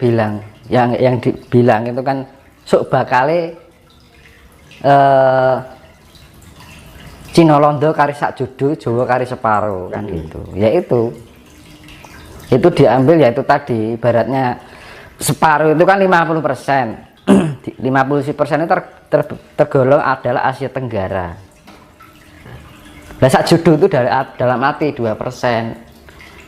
bilang, yang dibilang itu kan sok bakale Cina Londo kari sak judu, Jawa kari separuh kan gitu. Ya itu diambil, yaitu tadi ibaratnya separuh itu kan 50%. 50% itu tergolong adalah Asia Tenggara. Nah, sak judu itu dalam arti 2%.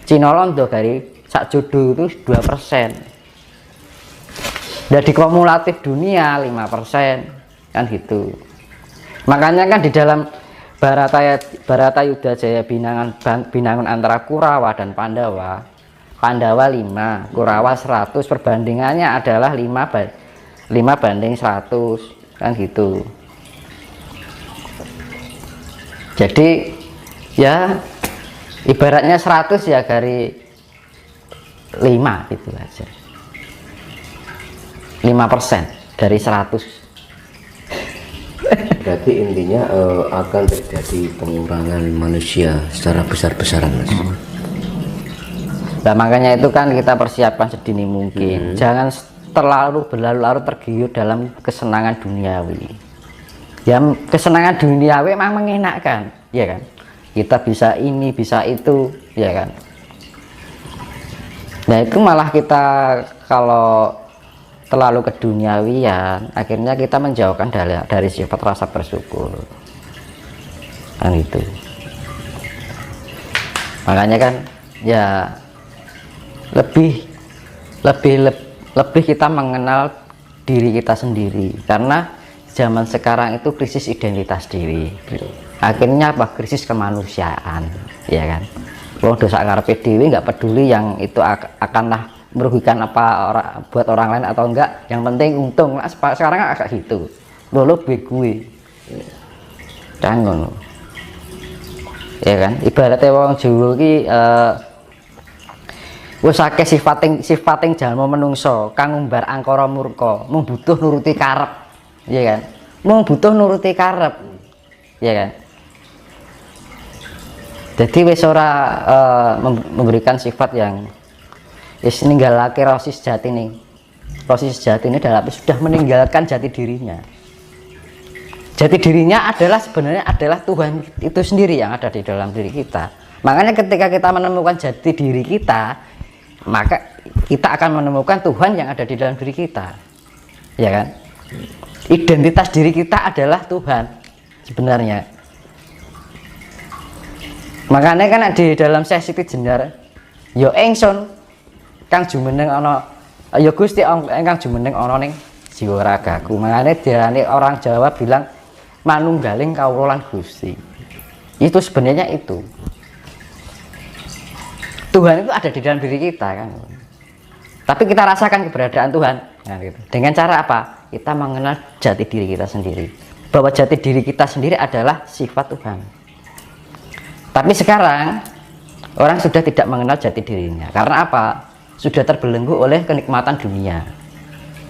Cina Londo dari sak judu itu 2%. Nah, di kumulatif dunia 5% kan gitu. Makanya kan di dalam Baratayuda Jaya Binangun antara Kurawa dan Pandawa 5, Kurawa 100, perbandingannya adalah 5:100 kan gitu. Jadi ya ibaratnya 100 ya dari 5 gitu aja. 5% dari 100. Berarti intinya akan terjadi pengurangan manusia secara besar-besaran, Mas. Nah, makanya itu kan kita persiapkan sedini mungkin. Jangan terlalu berlarut-larut tergiur dalam kesenangan duniawi. Ya, kesenangan duniawi memang mengenakkan, ya kan? Kita bisa ini, bisa itu, ya kan? Nah, itu malah kita kalau terlalu keduniawian, akhirnya kita menjauhkan dari sifat rasa bersyukur kan itu. Makanya kan ya lebih kita mengenal diri kita sendiri, karena zaman sekarang itu krisis identitas diri, akhirnya apa, krisis kemanusiaan, ya kan. Wong dosa ngarepe dhewe nggak peduli yang itu akanlah merugikan apa buat orang lain atau enggak, yang penting untung. Nah, sekarang kan agak gitu, lo gue cangon, ya kan. Ibaratnya wong Jawa ki wis akeh sifating jalma menungso kang ngumbar angkara murka, mung butuh nuruti karep, ya kan. Mung butuh nuruti karep, ya kan. Jadi wis ora memberikan sifat yang ninggalake rasa sejati nih. Rasa sejati ini sudah meninggalkan jati dirinya. Jati dirinya adalah sebenarnya adalah Tuhan itu sendiri yang ada di dalam diri kita. Makanya ketika kita menemukan jati diri kita, maka kita akan menemukan Tuhan yang ada di dalam diri kita, ya kan. Identitas diri kita adalah Tuhan sebenarnya. Makanya kan di dalam sesi jenar yo engson kang jumeneng ana, ya Gusti engkang jumeneng ana ning jiwa ragaku. Makanya diarani orang Jawa bilang manunggaling kawula lan Gusti. Itu sebenarnya itu. Tuhan itu ada di dalam diri kita kan. Tapi kita rasakan keberadaan Tuhan. Nah, gitu. Dengan cara apa? Kita mengenal jati diri kita sendiri. Bahwa jati diri kita sendiri adalah sifat Tuhan. Tapi sekarang orang sudah tidak mengenal jati dirinya. Karena apa? Sudah terbelenggu oleh kenikmatan dunia,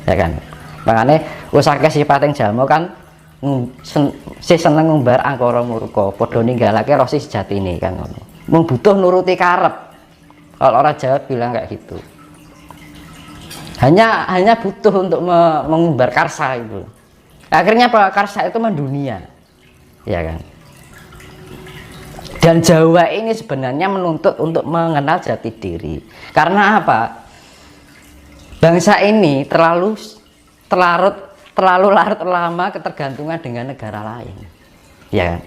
ya kan. Makanya usake sipating jalma kan seneng ngumbar angkara murka, padha ninggalake rasa sejatine kan ngono. Mung butuh nuruti karep. Kalau orang Jawa bilang kayak gitu. Hanya butuh untuk mengumbar karsa itu. Akhirnya apa? Karsa itu mendunia, ya kan. Dan Jawa ini sebenarnya menuntut untuk mengenal jati diri. Karena apa? Bangsa ini terlalu larut lama ketergantungan dengan negara lain. Ya.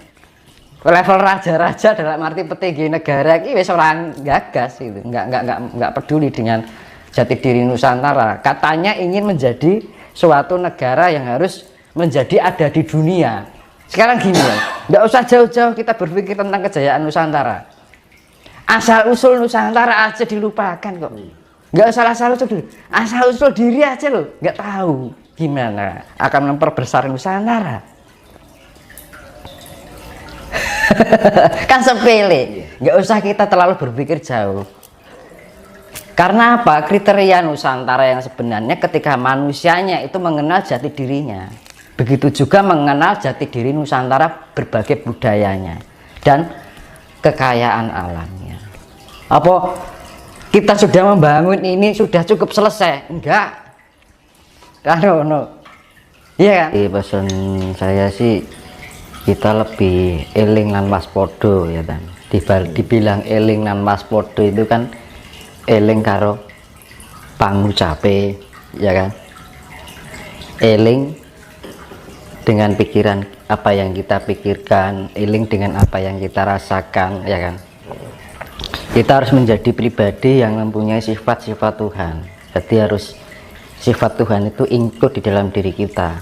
Level raja-raja dalam arti petinggi negara ini wis orang gagas itu. Enggak peduli dengan jati diri Nusantara. Katanya ingin menjadi suatu negara yang harus menjadi ada di dunia. Sekarang gini ya, nggak usah jauh-jauh kita berpikir tentang kejayaan Nusantara. Asal-usul Nusantara aja dilupakan kok. Nggak usah asal-usul dulu. Asal-usul diri aja loh, nggak tahu gimana akan memperbesar Nusantara. Kan sepele, nggak usah kita terlalu berpikir jauh. Karena apa? Kriteria Nusantara yang sebenarnya ketika manusianya itu mengenal jati dirinya. Begitu juga mengenal jati diri Nusantara, berbagai budayanya dan kekayaan alamnya. Apa kita sudah membangun ini sudah cukup selesai? Enggak kan, no. Iya kan? Pesan saya sih kita lebih eling lan waspada ya kan. Dibilang eling lan waspada itu kan eling karo pangucape ya kan, eling dengan pikiran apa yang kita pikirkan, eling dengan apa yang kita rasakan ya kan. Kita harus menjadi pribadi yang mempunyai sifat-sifat Tuhan. Jadi harus sifat Tuhan itu include di dalam diri kita.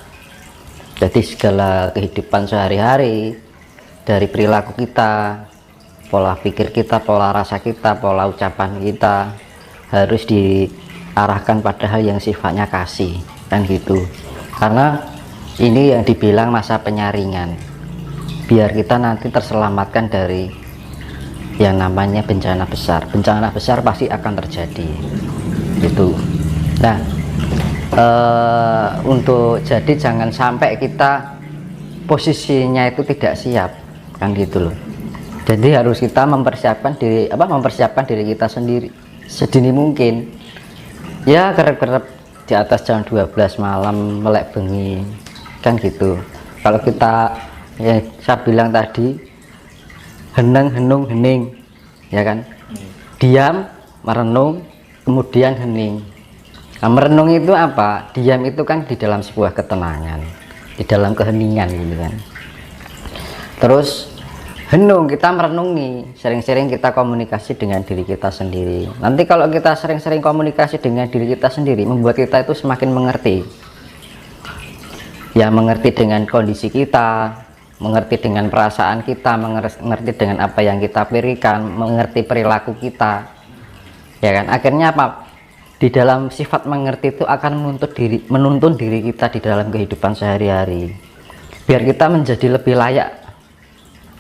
Jadi segala kehidupan sehari-hari, dari perilaku kita, pola pikir kita, pola rasa kita, pola ucapan kita harus diarahkan pada hal yang sifatnya kasih kan gitu. Karena ini yang dibilang masa penyaringan, biar kita nanti terselamatkan dari yang namanya bencana besar. Bencana besar pasti akan terjadi gitu. Nah, untuk jadi jangan sampai kita posisinya itu tidak siap kan gitu loh. Jadi harus kita mempersiapkan diri kita sendiri sedini mungkin ya, kerep-kerep di atas jam 12 malam melek bengi kan gitu. Kalau kita ya saya bilang tadi hening ya kan, diam, merenung, kemudian hening. Nah, merenung itu apa? Diam itu kan di dalam sebuah ketenangan, di dalam keheningan gitu kan. Terus henung, kita merenungi, sering-sering kita komunikasi dengan diri kita sendiri. Nanti kalau kita sering-sering komunikasi dengan diri kita sendiri, membuat kita itu semakin mengerti. Ya, mengerti dengan kondisi kita, mengerti dengan perasaan kita, mengerti dengan apa yang kita pikirkan, mengerti perilaku kita. Ya kan? Akhirnya apa? Di dalam sifat mengerti itu akan menuntun diri kita di dalam kehidupan sehari-hari, biar kita menjadi lebih layak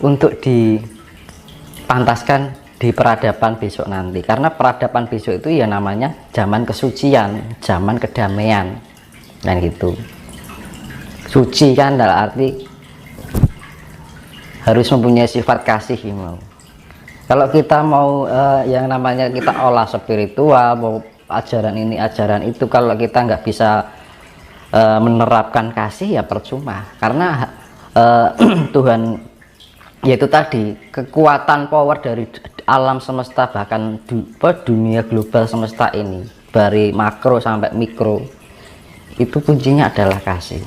untuk dipantaskan di peradaban besok nanti. Karena peradaban besok itu ya namanya zaman kesucian, zaman kedamaian dan gitu. Suci kan dalam arti harus mempunyai sifat kasih. Kalau kita mau yang namanya kita olah spiritual, mau ajaran ini ajaran itu, kalau kita nggak bisa menerapkan kasih ya percuma. Karena Tuhan, yaitu tadi kekuatan power dari alam semesta, bahkan dunia global semesta ini dari makro sampai mikro, itu kuncinya adalah kasih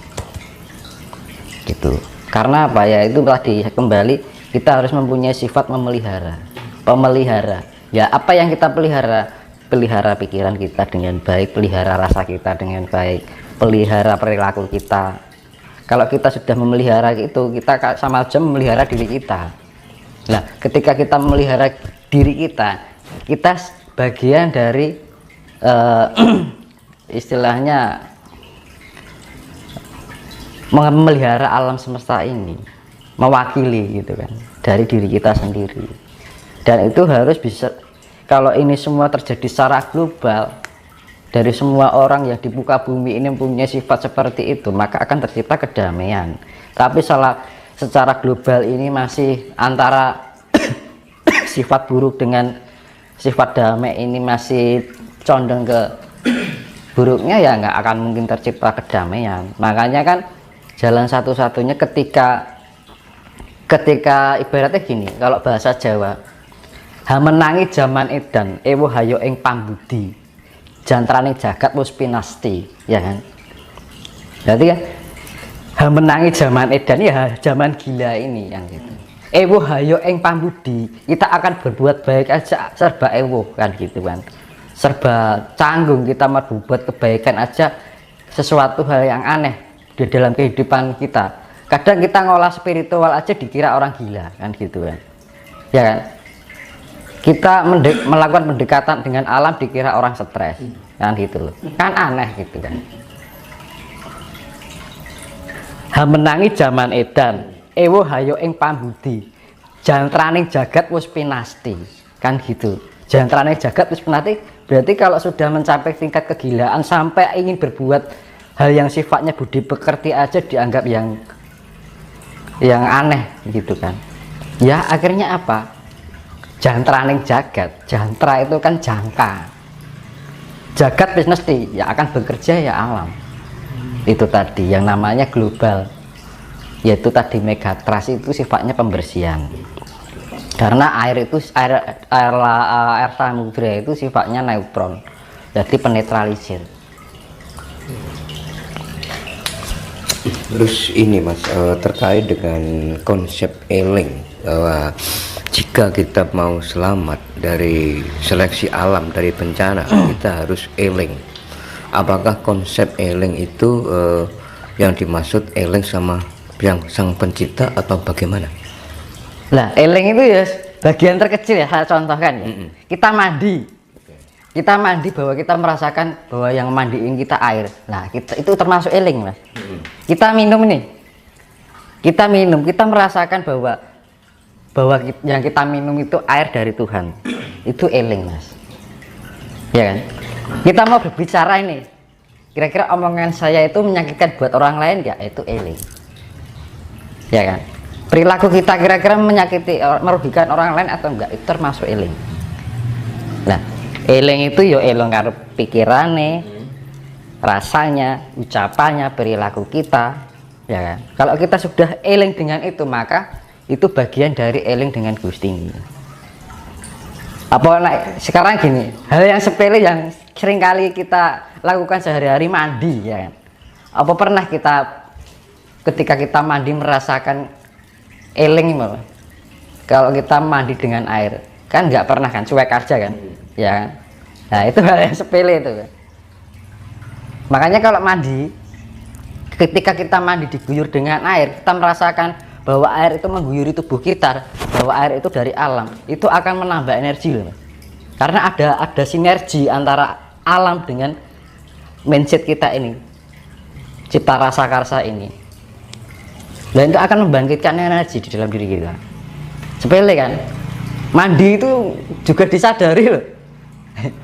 gitu. Karena apa ya, itu tadi kembali kita harus mempunyai sifat pemelihara ya. Apa yang kita pelihara pikiran kita dengan baik, pelihara rasa kita dengan baik, pelihara perilaku kita. Kalau kita sudah memelihara itu, kita sama aja memelihara diri kita. Nah, ketika kita memelihara diri kita bagian dari istilahnya memelihara alam semesta ini, mewakili gitu kan, dari diri kita sendiri. Dan itu harus bisa. Kalau ini semua terjadi secara global, dari semua orang yang di muka bumi ini mempunyai sifat seperti itu, maka akan tercipta kedamaian. Tapi secara global ini masih antara sifat buruk dengan sifat damai ini masih condong ke buruknya, ya nggak akan mungkin tercipta kedamaian. Makanya kan jalan satu-satunya ketika ibaratnya gini, kalau bahasa Jawa, hamenangi zaman edan ewo hayo ing pambudi jantraning jagat wis pinasti, ya kan. Berarti kan hamenangi zaman edan ya zaman gila ini yang gitu. Ewo hayo ing pambudi, kita akan berbuat baik aja serba ewo kan gitu kan. Serba canggung kita mau berbuat kebaikan aja, sesuatu hal yang aneh di dalam kehidupan kita. Kadang kita ngolah spiritual aja dikira orang gila kan gitu kan. Ya kan? Kita melakukan pendekatan dengan alam dikira orang stres kan gitu loh, kan aneh gitu kan. Hamenangi zaman edan ewo hayo ing pambudi jantraning jagat wis pinasti kan gitu. Jantraning jagat wis pinasti berarti kalau sudah mencapai tingkat kegilaan sampai ingin berbuat hal yang sifatnya budi pekerti aja dianggap yang aneh gitu kan. Ya akhirnya apa? jantraning jagat. Jantra itu kan jangka. Jagat mesti ya akan bekerja ya alam. Itu tadi yang namanya global. Yaitu tadi megatrust itu sifatnya pembersihan. Karena air itu air samudra itu sifatnya neutron. Jadi penetralisir. Terus ini Mas, terkait dengan konsep eling, bahwa jika kita mau selamat dari seleksi alam, dari bencana, kita harus eling. Apakah konsep eling itu yang dimaksud eling sama yang sang pencipta atau bagaimana? Lah eling itu ya bagian terkecil ya, saya contohkan ya. Kita mandi. Kita mandi bahwa kita merasakan bahwa yang mandiin kita air. Nah, itu termasuk eling, Mas. Kita minum nih. Kita minum, kita merasakan bahwa yang kita minum itu air dari Tuhan. Itu eling, Mas. Ya kan? Kita mau berbicara ini. Kira-kira omongan saya itu menyakitkan buat orang lain enggak? Itu eling. Ya kan? Perilaku kita kira-kira menyakiti, merugikan orang lain atau enggak? Itu termasuk eling. Nah, eling itu ya eling karo pikirane, rasanya, ucapannya, perilaku kita, ya kan. Kalau kita sudah eling dengan itu, maka itu bagian dari eling dengan Gusti. Apa sekarang gini, hal yang sepele yang sering kali kita lakukan sehari-hari, mandi, ya kan. Apa pernah kita ketika kita mandi merasakan eling malah? Kalau kita mandi dengan air, kan nggak pernah kan, cuek aja kan, ya kan. Nah itu hal yang sepele itu kan. Makanya kalau mandi, ketika kita mandi diguyur dengan air, kita merasakan bahwa air itu mengguyuri tubuh kita, bahwa air itu dari alam, itu akan menambah energi loh. Karena ada sinergi antara alam dengan mindset kita ini, cipta rasa karsa ini, dan itu akan membangkitkan energi di dalam diri kita. Sepele kan? Mandi itu juga disadari loh.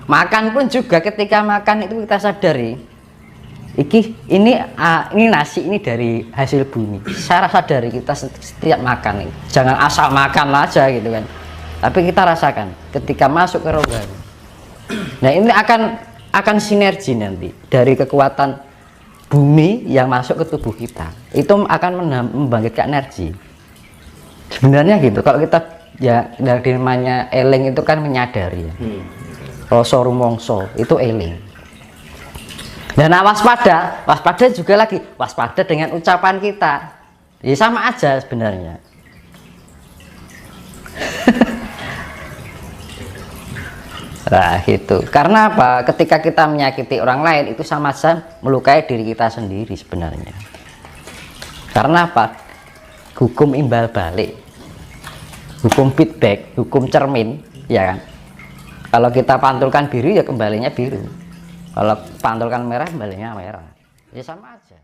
Makan pun juga, ketika makan itu kita sadari, ini nasi ini dari hasil bumi. Saya sadari kita setiap makan, jangan asal makan aja gitu kan. Tapi kita rasakan ketika masuk ke rohani. Nah ini akan sinergi nanti dari kekuatan bumi yang masuk ke tubuh kita. Itu akan membangkitkan energi. Sebenarnya gitu. Kalau kita ya dari namanya eling itu kan menyadari. Ya. Rasa rumongso itu eling. Dan waspada juga lagi, waspada dengan ucapan kita. Ya sama aja sebenarnya. Nah gitu. Karena apa? Ketika kita menyakiti orang lain itu sama saja melukai diri kita sendiri sebenarnya. Karena apa? Hukum imbal balik, hukum feedback, hukum cermin, ya kan? Kalau kita pantulkan biru ya kembalinya biru. Kalau pantulkan merah kembalinya merah. Ya sama aja.